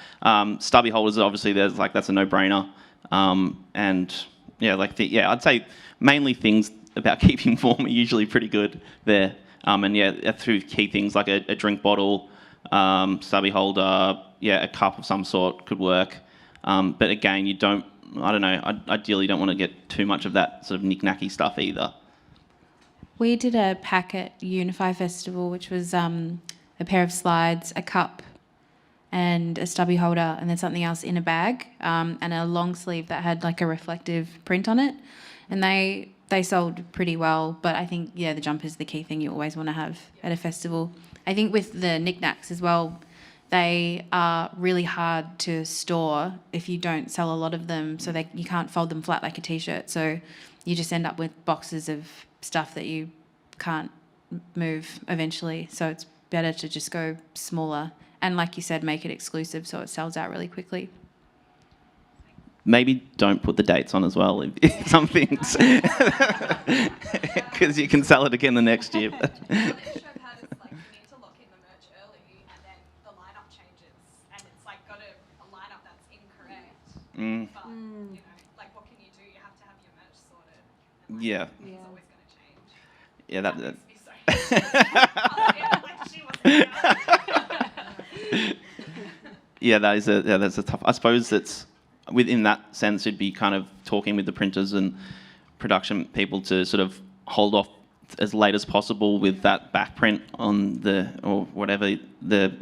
Stubby holders, obviously, that's a no-brainer. And yeah, I'd say mainly things about keeping warm are usually pretty good there. And yeah, through key things like a drink bottle, stubby holder, a cup of some sort could work. But again, ideally don't want to get too much of that sort of knick-knacky stuff either. We did a pack at Unify Festival, which was a pair of slides, a cup, and a stubby holder, and then something else in a bag, and a long sleeve that had a reflective print on it. And they sold pretty well, but I think, the jumper is the key thing you always want to have at a festival. I think with the knickknacks as well, they are really hard to store if you don't sell a lot of them, so you can't fold them flat like a T-shirt. So you just end up with boxes of stuff that you can't move eventually. So it's better to just go smaller and like you said, make it exclusive so it sells out really quickly. Maybe don't put the dates on as well, some things, because you can sell it again the next year. The issue I've had is like you need to lock in the merch early, and then the lineup changes, and it's like got a lineup that's incorrect. But you know, like what can you do? You have to have your merch sorted. And, like, Yeah. it's always going to change. Yeah, that. Makes me so like she wasn't Yeah, that's a tough. I suppose that's within that sense, it'd be kind of talking with the printers and production people to sort of hold off as late as possible with that back print on or whatever the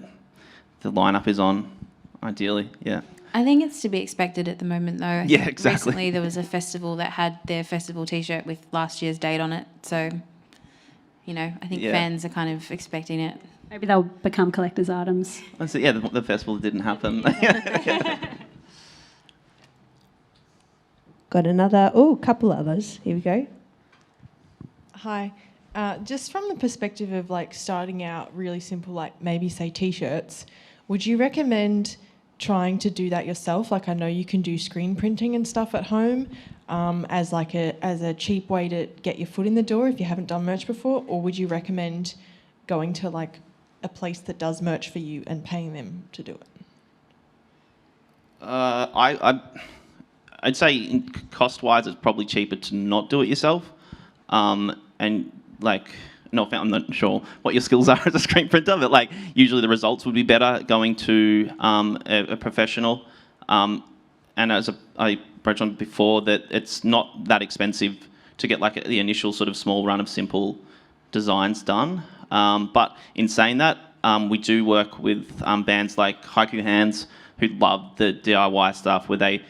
lineup is on. Ideally, yeah. I think it's to be expected at the moment, though. Yeah, exactly. Recently, there was a festival that had their festival T-shirt with last year's date on it. So, you know, I think fans are kind of expecting it. Maybe they'll become collector's items. So, yeah, the festival didn't happen. Got another, couple others. Here we go. Hi. Just from the perspective of like starting out really simple, like maybe say T-shirts, would you recommend trying to do that yourself? Like I know you can do screen printing and stuff at home as a cheap way to get your foot in the door if you haven't done merch before, or would you recommend going to like a place that does merch for you and paying them to do it? I'd say cost-wise, it's probably cheaper to not do it yourself. And like, I'm not sure what your skills are as a screen printer, but like usually the results would be better going to a professional. And as I broached on before, that it's not that expensive to get like the initial sort of small run of simple designs done. But in saying that, we do work with bands like Haiku Hands who love the DIY stuff where they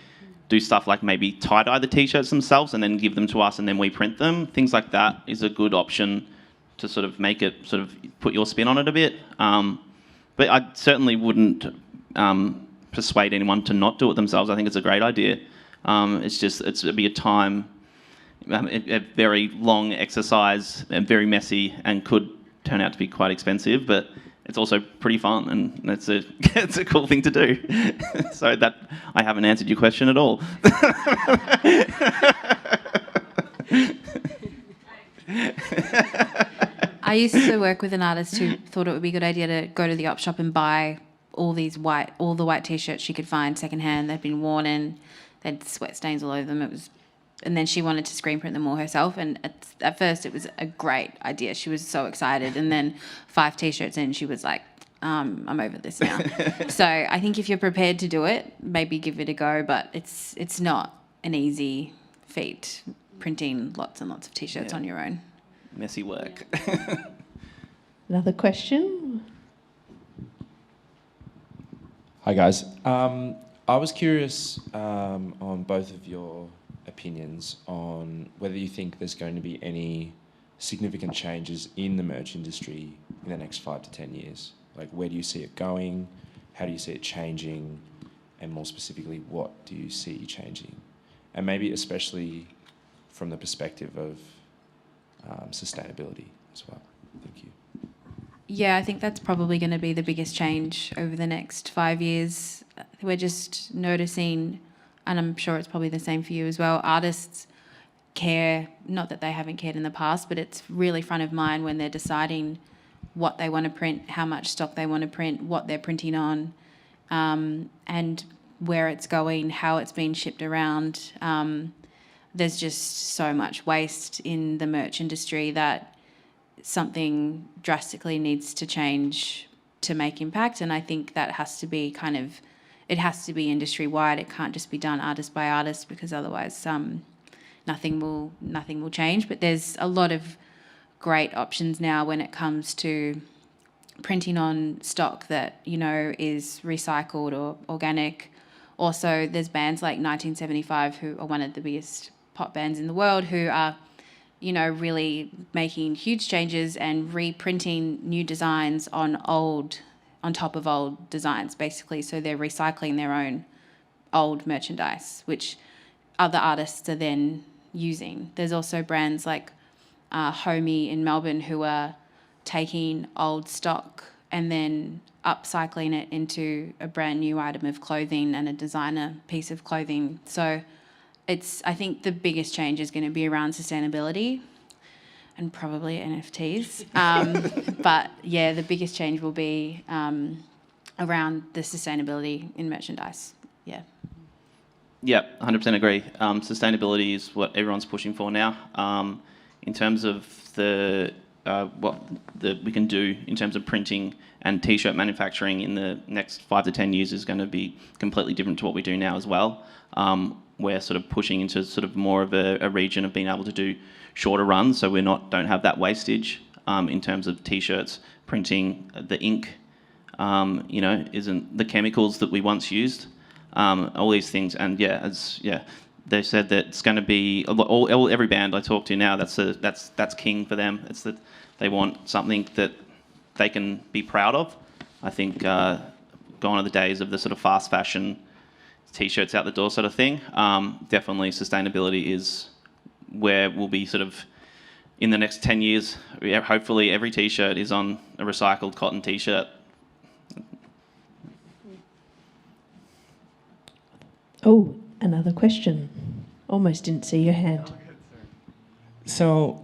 do stuff like maybe tie-dye the T-shirts themselves and then give them to us and then we print them. Things like that is a good option to sort of make it sort of put your spin on it a bit. But I certainly wouldn't persuade anyone to not do it themselves. I think it's a great idea. It'd be a time, a very long exercise and very messy and could turn out to be quite expensive, but it's also pretty fun and it's a cool thing to do. So that I haven't answered your question at all. I used to work with an artist who thought it would be a good idea to go to the op shop and buy all the white T-shirts she could find secondhand. They'd been worn and they'd sweat stains all over them. And then she wanted to screen print them all herself. And at first, it was a great idea. She was so excited. And then 5 T-shirts in, she was like, I'm over this now. So I think if you're prepared to do it, maybe give it a go. But it's not an easy feat, printing lots and lots of T-shirts on your own. Messy work. Another question? Hi, guys. I was curious on both of your opinions on whether you think there's going to be any significant changes in the merch industry in the next 5 to 10 years. Like, where do you see it going? How do you see it changing? And more specifically, what do you see changing? And maybe especially from the perspective of sustainability as well. Thank you. Yeah, I think that's probably going to be the biggest change over the next 5 years. We're just noticing, and I'm sure it's probably the same for you as well, artists care, not that they haven't cared in the past, but it's really front of mind when they're deciding what they want to print, how much stock they want to print, what they're printing on, and where it's going, how it's being shipped around. There's just so much waste in the merch industry that something drastically needs to change to make impact, and I think that has to be it has to be industry-wide. It can't just be done artist by artist because otherwise nothing will change. But there's a lot of great options now when it comes to printing on stock that, is recycled or organic. Also, there's bands like 1975 who are one of the biggest pop bands in the world who are, really making huge changes and reprinting new designs on top of old designs, basically. So they're recycling their own old merchandise, which other artists are then using. There's also brands like Homie in Melbourne who are taking old stock and then upcycling it into a brand new item of clothing and a designer piece of clothing. So I think the biggest change is going to be around sustainability and probably NFTs. But yeah, the biggest change will be around the sustainability in merchandise. Yeah. Yeah, 100% agree. Sustainability is what everyone's pushing for now. In terms of what we can do in terms of printing and t-shirt manufacturing in the next 5 to 10 years is going to be completely different to what we do now as well. We're sort of pushing into sort of more of a region of being able to do shorter runs, so don't have that wastage in terms of t-shirts printing. The ink, isn't the chemicals that we once used. All these things, and they said that it's going to be every band I talk to now. That's king for them. It's that they want something that they can be proud of. I think gone are the days of the sort of fast fashion t-shirts out the door sort of thing. Definitely sustainability is where we'll be sort of in the next 10 years. Hopefully every t-shirt is on a recycled cotton t-shirt. Oh, another question. Almost didn't see your hand. So,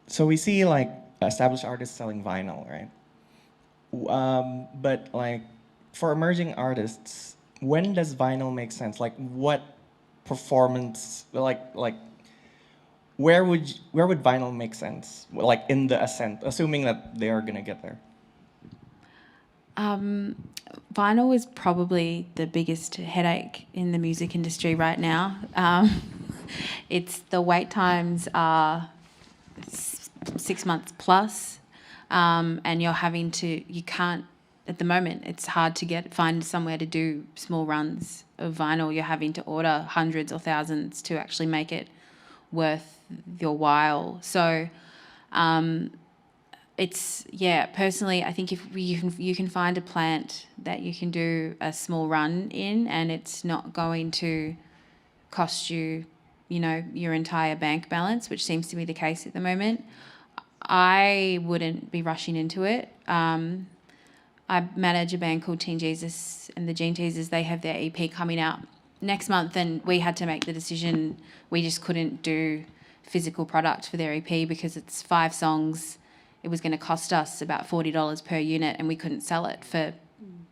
so we see like established artists selling vinyl, right? But like for emerging artists, when does vinyl make sense? Like what performance, like where would vinyl make sense? Like in the ascent, assuming that they are gonna get there. Vinyl is probably the biggest headache in the music industry right now. It's the wait times are 6 months plus, and you can't, at the moment, it's hard to find somewhere to do small runs of vinyl. You're having to order hundreds or thousands to actually make it worth your while. So, personally, I think if you can find a plant that you can do a small run in, and it's not going to cost you, your entire bank balance, which seems to be the case at the moment, I wouldn't be rushing into it. I manage a band called Teen Jesus, and the Gene Teasers, they have their EP coming out next month, and we had to make the decision we just couldn't do physical product for their EP because it's 5 songs. It was going to cost us about $40 per unit, and we couldn't sell it for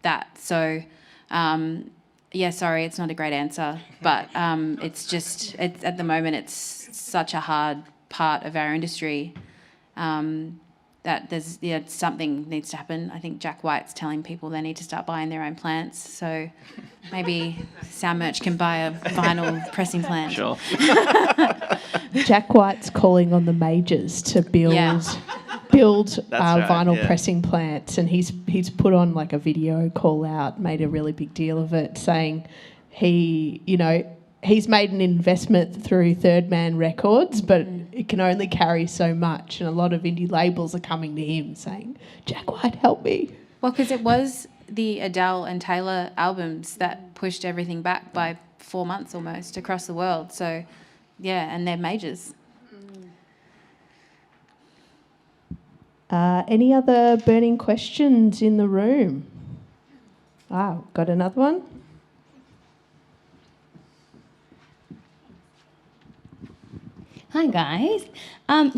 that. So, sorry, it's not a great answer, but it's at the moment it's such a hard part of our industry that something needs to happen. I think Jack White's telling people they need to start buying their own plants. So maybe Sound Merch can buy a vinyl pressing plant. Sure. Jack White's calling on the majors to build vinyl pressing plants, and he's put on like a video call out, made a really big deal of it, saying he's made an investment through Third Man Records, but it can only carry so much, and a lot of indie labels are coming to him saying, Jack White, help me. Well, because it was the Adele and Taylor albums that pushed everything back by 4 months almost across the world. So, and they're majors. Any other burning questions in the room? Got another one? Hi guys.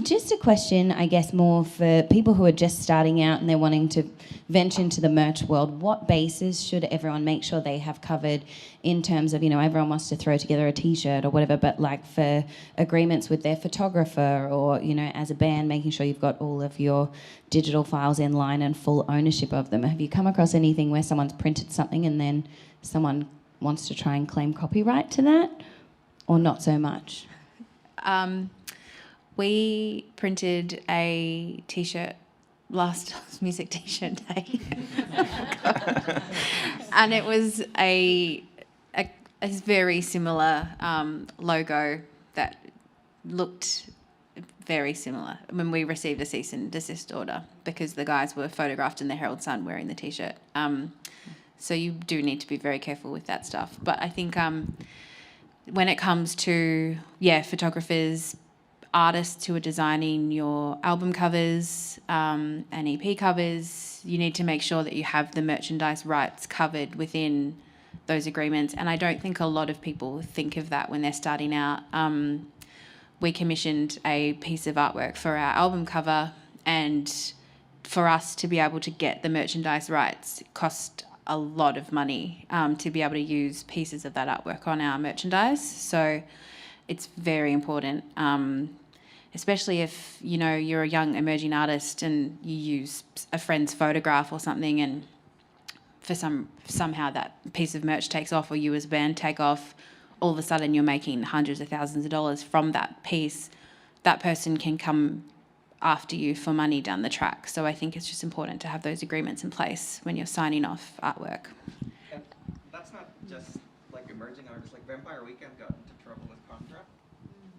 Just a question, I guess, more for people who are just starting out and they're wanting to venture into the merch world. What bases should everyone make sure they have covered in terms of, everyone wants to throw together a T-shirt or whatever, but like for agreements with their photographer or, as a band, making sure you've got all of your digital files in line and full ownership of them. Have you come across anything where someone's printed something and then someone wants to try and claim copyright to that, or not so much? We printed a T-shirt last Music T-shirt Day, and it was a very similar logo that looked very similar when we received a cease and desist order because the guys were photographed in the Herald Sun wearing the T-shirt. So you do need to be very careful with that stuff. But I think when it comes to, photographers, artists who are designing your album covers and EP covers, you need to make sure that you have the merchandise rights covered within those agreements. And I don't think a lot of people think of that when they're starting out. We commissioned a piece of artwork for our album cover, and for us to be able to get the merchandise rights, it cost a lot of money to be able to use pieces of that artwork on our merchandise. So it's very important, especially if, you know, you're a young emerging artist and you use a friend's photograph or something, and for somehow that piece of merch takes off, or you as a band take off, all of a sudden you're making hundreds of thousands of dollars from that piece. That person can come after you for money down the track. So I think it's just important to have those agreements in place when you're signing off artwork. And that's not just like emerging artists. Like Vampire Weekend got into trouble with contract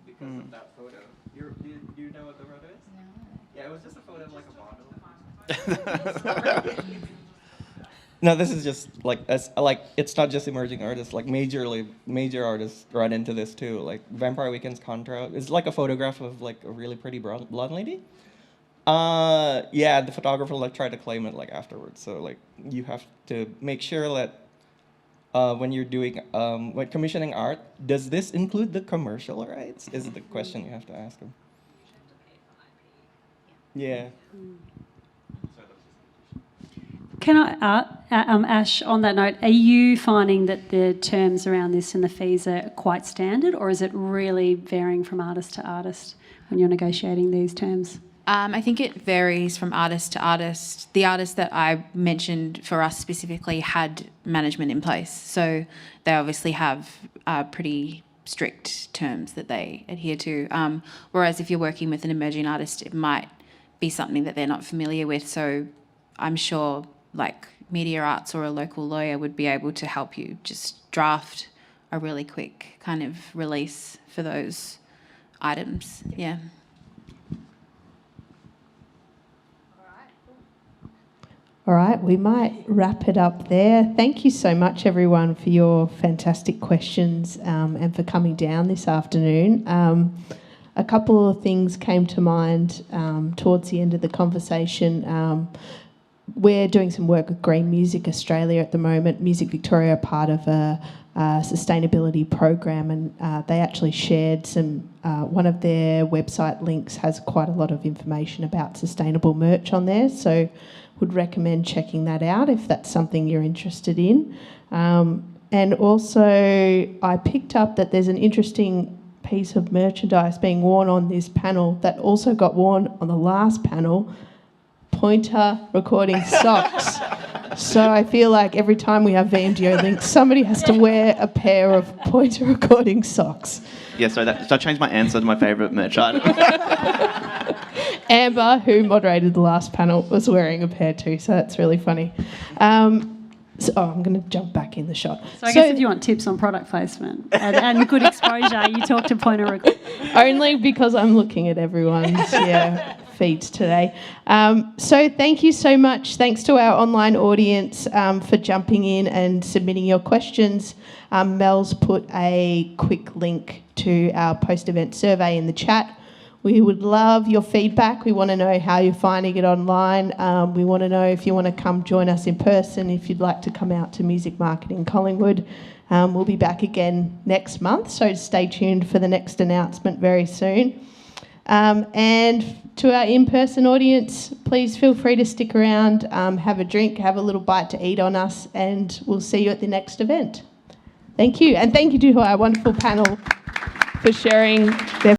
because of that photo. Do you know what the photo is? No. Yeah, it was just a photo of like a bottle. No, this is just like it's not just emerging artists. Like major artists run into this too. Like Vampire Weekend's contract is like a photograph of like a really pretty blonde lady. Yeah, the photographer like tried to claim it like afterwards. So like you have to make sure that when you're doing when commissioning art, does this include the commercial rights? Is the question you have to ask them. Yeah. Can I, Ash, on that note, are you finding that the terms around this and the fees are quite standard, or is it really varying from artist to artist when you're negotiating these terms? I think it varies from artist to artist. The artist that I mentioned for us specifically had management in place, so they obviously have pretty strict terms that they adhere to. Whereas if you're working with an emerging artist, it might be something that they're not familiar with. So I'm sure like Media Arts or a local lawyer would be able to help you just draft a really quick kind of release for those items. Yeah. All right, we might wrap it up there. Thank you so much, everyone, for your fantastic questions and for coming down this afternoon. A couple of things came to mind towards the end of the conversation. We're doing some work with Green Music Australia at the moment. Music Victoria are part of a sustainability program, and they actually shared some, one of their website links has quite a lot of information about sustainable merch on there, so would recommend checking that out if that's something you're interested in. And also I picked up that there's an interesting piece of merchandise being worn on this panel that also got worn on the last panel, Pointer recording socks. So I feel like every time we have VMDO links, somebody has to wear a pair of Pointer recording socks. Yeah, so I changed my answer to my favourite merch item. Amber, who moderated the last panel, was wearing a pair too, so that's really funny. So I'm going to jump back in the shot. So I guess if you want tips on product placement and good exposure, you talk to Pointer Record. Only because I'm looking at everyone's feeds today. So thank you so much. Thanks to our online audience for jumping in and submitting your questions. Mel's put a quick link to our post-event survey in the chat. We would love your feedback. We want to know how you're finding it online. We want to know if you want to come join us in person, if you'd like to come out to Music Market in Collingwood. We'll be back again next month, so stay tuned for the next announcement very soon. And to our in-person audience, please feel free to stick around, have a drink, have a little bite to eat on us, and we'll see you at the next event. Thank you. And thank you to our wonderful panel for sharing their